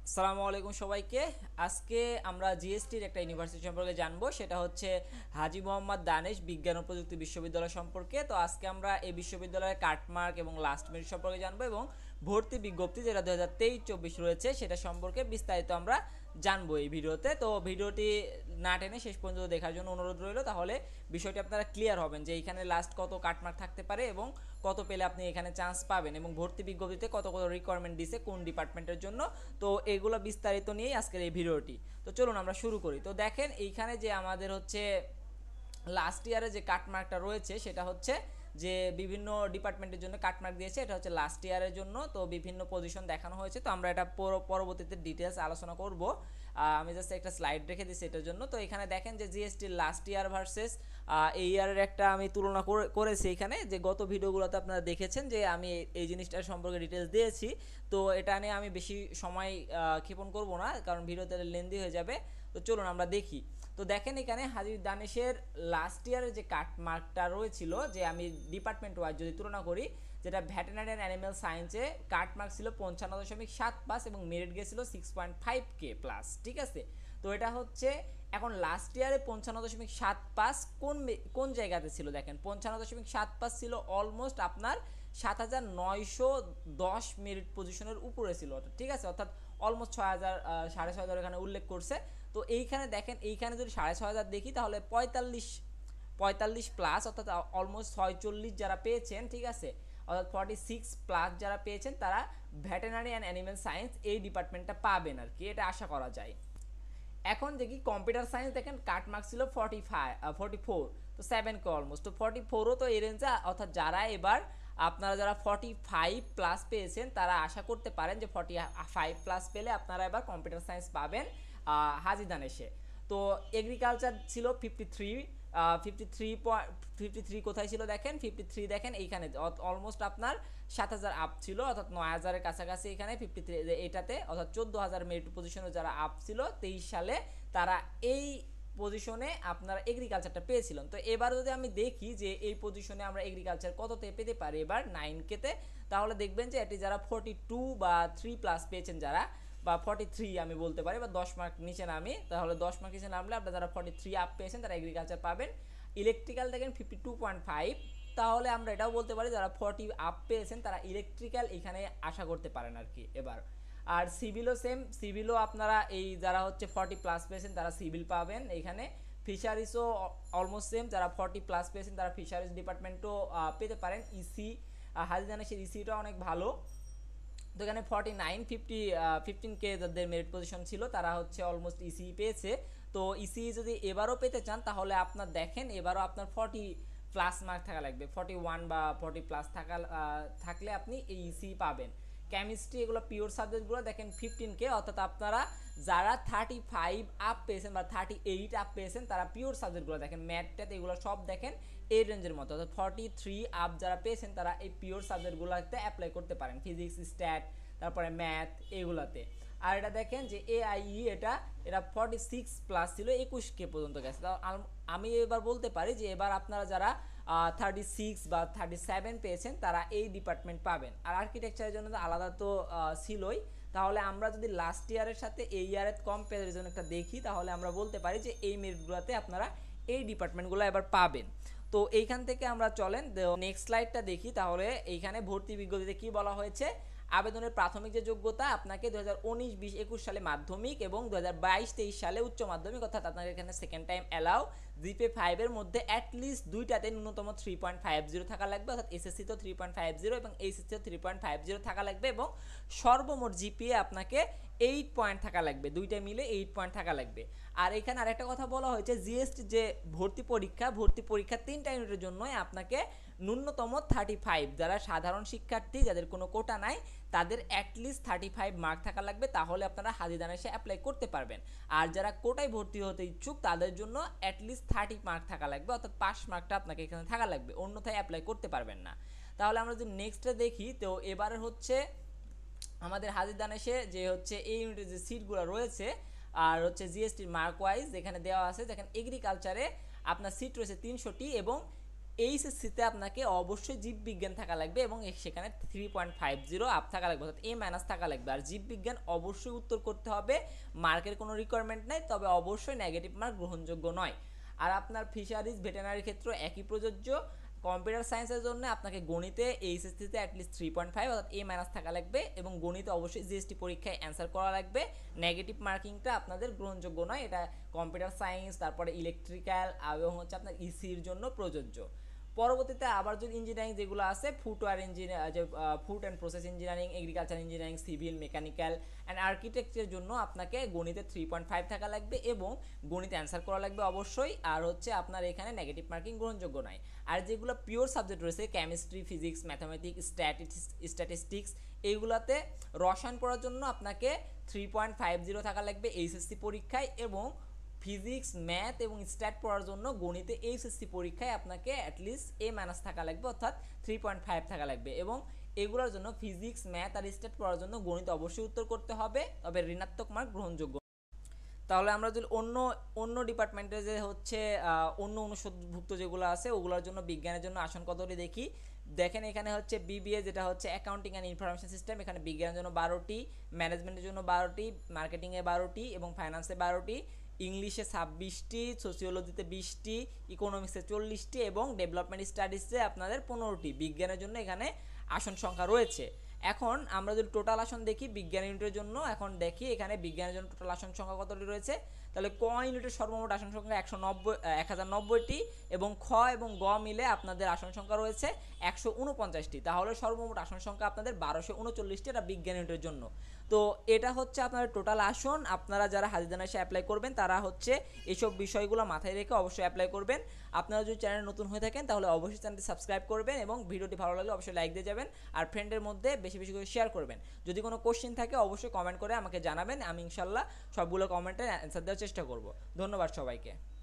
আসসালামু আলাইকুম সবাইকে। আজকে আমরা জিএসটির একটা ইউনিভার্সিটি সম্পর্কে জানবো, সেটা হচ্ছে হাজী মোহাম্মদ দানেশ বিজ্ঞান ও প্রযুক্তি বিশ্ববিদ্যালয় সম্পর্কে। তো আজকে আমরা এই বিশ্ববিদ্যালয়ের কাটমার্ক এবং লাস্ট মিনিট সম্পর্কে জানবো এবং ভর্তি বিজ্ঞপ্তি যেটা 2023-24 রয়েছে সেটা সম্পর্কে বিস্তারিত আমরা জানবো এই ভিডিওতে। তো ভিডিওটি না টেনে শেষ পর্যন্ত দেখার জন্য অনুরোধ রইল, তাহলে বিষয়টি আপনারা ক্লিয়ার হবেন যে এইখানে লাস্ট কত কাটমার্ক থাকতে পারে এবং কত পেলে আপনি এখানে চান্স পাবেন এবং ভর্তি বিজ্ঞপ্তিতে কত কত রিকোয়ারমেন্ট দিছে কোন ডিপার্টমেন্টের জন্য। তো এগুলো বিস্তারিত নিয়েই আজকের এই ভিডিওটি। তো চলুন আমরা শুরু করি। তো দেখেন এইখানে যে আমাদের হচ্ছে লাস্ট ইয়ারে যে কাটমার্কটা রয়েছে সেটা হচ্ছে যে বিভিন্ন ডিপার্টমেন্টের জন্য কাটমার্ক দিয়েছে, এটা হচ্ছে লাস্ট ইয়ারের জন্য। তো বিভিন্ন পজিশন দেখানো হয়েছে, তো আমরা এটা পরবর্তীতে ডিটেলস আলোচনা করব। আমি জাস্ট একটা স্লাইড রেখে দিচ্ছি এটার জন্য। তো এখানে দেখেন যে জিএসটির লাস্ট ইয়ার ভার্সেস এই ইয়ারের একটা আমি তুলনা করেছি এখানে, যে গত ভিডিওগুলোতে আপনারা দেখেছেন যে আমি এই জিনিসটার সম্পর্কে ডিটেলস দিয়েছি। তো এটা নিয়ে আমি বেশি সময় ক্ষেপণ করব না, কারণ ভিডিওতে লেন্দি হয়ে যাবে। তো চলুন আমরা দেখি। তো দেখেন এখানে হাজী দানেশের লাস্ট ইয়ারের যে কাটমার্কটা রয়েছিল, যে আমি ডিপার্টমেন্ট ওয়াইজ যদি তুলনা করি, যেটা ভেটেরিনারি অ্যান্ড অ্যানিম্যাল সায়েন্সে কাটমার্ক ছিল 55.7 এবং মেরিট গেছিল 6.5K প্লাস, ঠিক আছে। তো এটা হচ্ছে এখন লাস্ট ইয়ারে 55.7 কোন কোন জায়গাতে ছিল দেখেন, 55.7 ছিল অলমোস্ট আপনার 7,910 মেরিট পজিশনের উপরে ছিল, ঠিক আছে। অর্থাৎ অলমোস্ট 6,000 6,500 এখানে উল্লেখ করছে। তো এইখানে দেখেন, এইখানে যদি 6,500 দেখি তাহলে 45 প্লাস, অর্থাৎ অলমোস্ট 46 যারা পেয়েছেন, ঠিক আছে, অর্থাৎ 46 প্লাস যারা পেয়েছেন তারা ভেটেরিনারি অ্যান্ড অ্যানিম্যাল সায়েন্স এই ডিপার্টমেন্টটা পাবেন আর কি, এটা আশা করা যায়। এখন দেখি কম্পিউটার সায়েন্স, দেখেন কাটমার্ক ছিল 44, তো 7K অলমোস্ট। তো 44ও তো এই রেঞ্জে, অর্থাৎ যারা এবার আপনারা যারা 45 প্লাস পেয়েছেন তারা আশা করতে পারেন যে 45 প্লাস পেলে আপনারা এবার কম্পিউটার সায়েন্স পাবেন হাজী দানেশে। তো এগ্রিকালচার ছিল 53, 53 কোথায় ছিল দেখেন, 53 দেখেন এইখানে অলমোস্ট আপনার 7,000 আপ ছিল, অর্থাৎ 9,000-এর কাছাকাছি এখানে 53 এটাতে, অর্থাৎ 14,000 মেরিট পজিশনে যারা আপ ছিল 23 সালে, তারা এই পজিশনে আপনারা এগ্রিকালচারটা পেয়েছিলেন। তো এবার যদি আমি দেখি যে এই পজিশনে আমরা এগ্রিকালচার কততে পেতে পারি এবার 9K-তে, তাহলে দেখবেন যে এটি যারা 42 বা 3 প্লাস পেয়েছেন যারা, বা 43 আমি বলতে পারি, বা 10 মার্ক নিচে নামি, তাহলে 10 মার্ক নিচে নামলে আপনারা যারা 43 আপ পেয়েছেন তারা এগ্রিকালচার পাবেন। ইলেকট্রিক্যাল দেখেন 52.5, তাহলে আমরা এটাও বলতে পারি যারা 40 আপ পেয়েছেন তারা ইলেকট্রিক্যাল এখানে আশা করতে পারেন আর কি এবার। আর সিভিলও সেম, সিভিলও আপনারা এই যারা হচ্ছে 40 প্লাস পেয়েছেন তারা সিভিল পাবেন এখানে। ফিশারিজও অলমোস্ট সেম, যারা 40 প্লাস পেয়েছেন তারা ফিশারিজ ডিপার্টমেন্টও পেতে পারেন। ইসি হাজী দানেশের ইসিটা অনেক ভালো। তো এখানে 15K যাদের মেরিট পজিশন ছিল তারা হচ্ছে অলমোস্ট ইসি পেয়েছে। তো ইসি যদি এবারও পেতে চান তাহলে আপনার দেখেন এবারও আপনার 40 প্লাস মার্ক থাকা লাগবে, 41 বা 40 প্লাস থাকলে আপনি এই ইসি পাবেন। কেমিস্ট্রি এগুলো পিওর সাবজেক্টগুলো দেখেন 15K, অর্থাৎ আপনারা যারা 35 আপ পেয়েছেন বা 38 আপ পেয়েছেন তারা পিওর সাবজেক্টগুলো দেখেন, ম্যাথ ট্যাথ এগুলো সব দেখেন এই রেঞ্জের মতো, অর্থাৎ 43 আপ যারা পেয়েছেন তারা এই পিওর সাবজেক্টগুলোতে অ্যাপ্লাই করতে পারেন, ফিজিক্স, স্ট্যাট, তারপরে ম্যাথ এগুলাতে। আর এটা দেখেন যে এআইই এটা 46 প্লাস ছিল, 21K পর্যন্ত গেছে। আমি এবার বলতে পারি যে এবার আপনারা যারা 36 বা 37 পেয়েছেন তারা এই ডিপার্টমেন্ট পাবেন। আর আর্কিটেকচারের জন্য তো আলাদা তো ছিলই। তাহলে আমরা যদি লাস্ট ইয়ারের সাথে এই ইয়ারের কম্পারিজন একটা দেখি তাহলে আমরা বলতে পারি যে এই মেরিটগুলোতে আপনারা এই ডিপার্টমেন্টগুলো এবার পাবেন। তো এইখান থেকে আমরা চলেন নেক্সট স্লাইডটা দেখি। তাহলে এইখানে ভর্তি বিজ্ঞপ্তিতে কি বলা হয়েছে, আবেদনের প্রাথমিক যে যোগ্যতা আপনাকে 2019-20-21 সালে মাধ্যমিক এবং 2022-23 সালে উচ্চ মাধ্যমিক, অর্থাৎ আপনাকে এখানে সেকেন্ড টাইম অ্যালাউ জিপে 5 এর মধ্যে অ্যাটলিস্ট দুইটাতে ন্যূনতম 3.50 থাকা লাগবে, অর্থাৎ এসএসসি তো 3.50 এবং এইচএসসি তো 3.50 থাকা লাগবে, এবং সর্বমোট জিপিএ আপনাকে 8 পয়েন্ট থাকা লাগবে, দুইটা মিলে 8 পয়েন্ট থাকা লাগবে। আর এখানে আরেকটা কথা বলা হয়েছে, জিএসটি যে ভর্তি পরীক্ষা 3টা ইউনিটের জন্যই আপনাকে ন্যূনতম 35, যারা সাধারণ শিক্ষার্থী যাদের কোনো কোটা নাই তাদের অ্যাটলিস্ট 35 মার্ক থাকা লাগবে, তাহলে আপনারা হাজী দানেশে অ্যাপ্লাই করতে পারবেন। আর যারা কোটায় ভর্তি হতে ইচ্ছুক তাদের জন্য অ্যাটলিস্ট 30 মার্ক থাকা লাগবে, অর্থাৎ পাস মার্কটা আপনাকে এখানে থাকা লাগবে, অন্যথায় অ্যাপ্লাই করতে পারবেন না। তাহলে আমরা যদি নেক্সটে দেখি, তো এবারে হচ্ছে আমাদের হাজী দানেশে যে হচ্ছে এই ইউনিটের যে সিটগুলো রয়েছে আর হচ্ছে জিএসটির মার্ক ওয়াইজ এখানে দেওয়া আছে। দেখেন এগ্রিকালচারে আপনার সিট রয়েছে 300টি এবং এইচএসসিতে আপনাকে অবশ্যই জীববিজ্ঞান থাকা লাগবে এবং সেখানে 3.50 আপ থাকা লাগবে, অর্থাৎ A- থাকা লাগবে। আর জীববিজ্ঞান অবশ্যই উত্তর করতে হবে, মার্কের কোনো রিকোয়ারমেন্ট নাই, তবে অবশ্যই নেগেটিভ মার্ক গ্রহণযোগ্য নয়। আর আপনার ফিশারিজ ভেটেরিনারি ক্ষেত্রে একই প্রযোজ্য। কম্পিউটার সায়েন্সের জন্য আপনাকে গণিতে এইচএসসিতে অ্যাটলিস্ট 3.5 অর্থাৎ A- থাকা লাগবে এবং গণিতে অবশ্যই জিএসটি পরীক্ষায় অ্যান্সার করা লাগবে। নেগেটিভ মার্কিংটা আপনাদের গ্রহণযোগ্য নয়, এটা কম্পিউটার সায়েন্স, তারপরে ইলেকট্রিক্যাল এবং হচ্ছে আপনার ইসির জন্য প্রযোজ্য। পরবর্তীতে আবার যদি ইঞ্জিনিয়ারিং যেগুলো আছে, ফুটওয়্যার ইঞ্জিনিয়ার, যে food and process engineering, agriculture engineering, civil, mechanical and আর্কিটেকচারের জন্য আপনাকে গণিতে 3.5 থাকা লাগবে এবং গণিতে অ্যান্সার করা লাগবে অবশ্যই। আর হচ্ছে আপনার এখানে নেগেটিভ মার্কিং গ্রহণযোগ্য নয়। আর যেগুলো পিওর সাবজেক্ট রয়েছে, কেমিস্ট্রি, ফিজিক্স, ম্যাথামেটিক্স, স্ট্যাটিস্টিক্স, এইগুলাতে রসায়ন পড়ার জন্য আপনাকে 3.50 থাকা লাগবে এইচএসসি পরীক্ষায়, এবং ফিজিক্স, ম্যাথ এবং স্ট্যাট পড়ার জন্য গণিতে এইচএসসি পরীক্ষায় আপনাকে অ্যাটলিস্ট A- থাকা লাগবে, অর্থাৎ 3.5 থাকা লাগবে। এবং এগুলোর জন্য ফিজিক্স, ম্যাথ আর স্ট্যাট পড়ার জন্য গণিত অবশ্যই উত্তর করতে হবে, তবে ঋণাত্মক মার্ক গ্রহণযোগ্য। তাহলে আমরা যদি অন্য অন্য ডিপার্টমেন্টে যে হচ্ছে অন্য অনুষদভুক্ত যেগুলো আছে ওগুলোর জন্য বিজ্ঞানের জন্য আসন কতটি দেখি। দেখেন এখানে হচ্ছে বিবিএ, যেটা হচ্ছে অ্যাকাউন্টিং অ্যান্ড ইনফরমেশন সিস্টেম, এখানে বিজ্ঞানের জন্য 12টি, ম্যানেজমেন্টের জন্য 12টি, মার্কেটিংয়ে 12টি এবং ফাইন্যান্সে 12টি, ইংলিশে 26টি, সোসিওলজিতে 20টি, ইকোনমিক্সে 40টি এবং ডেভেলপমেন্ট স্টাডিজে আপনাদের 15টি বিজ্ঞানের জন্য এখানে আসন সংখ্যা রয়েছে। এখন আমরা যদি টোটাল আসন দেখি বিজ্ঞান ইউনিটের জন্য, এখন দেখি এখানে বিজ্ঞানের জন্য টোটাল আসন সংখ্যা কতটি রয়েছে। তাহলে ক ইউনিটের সর্বমোট আসন সংখ্যা 1090টি এবং খ এবং গ মিলে আপনাদের আসন সংখ্যা রয়েছে 149টি। তাহলে সর্বমোট আসন সংখ্যা আপনাদের 1239টি, এটা বিজ্ঞান ইউনিটের জন্য। তো এটা হচ্ছে আপনাদের টোটাল আসন। আপনারা যারা হাজিদানা এসে অ্যাপ্লাই করবেন তারা হচ্ছে এইসব বিষয়গুলো মাথায় রেখে অবশ্যই অ্যাপ্লাই করবেন। আপনারা যদি চ্যানেল নতুন হয়ে থাকেন তাহলে অবশ্যই চ্যানেলটি সাবস্ক্রাইব করবেন এবং ভিডিওটি ভালো লাগলে অবশ্যই লাইক দিয়ে যাবেন, আর ফ্রেন্ডের মধ্যে বেশি বেশি করে শেয়ার করবেন। যদি কোনো কোশ্চেন থাকে অবশ্যই কমেন্ট করে আমাকে জানাবেন, আমি ইনশাল্লাহ সবগুলো কমেন্টের অ্যান্সার দেওয়ার চেষ্টা করব। ধন্যবাদ সবাইকে।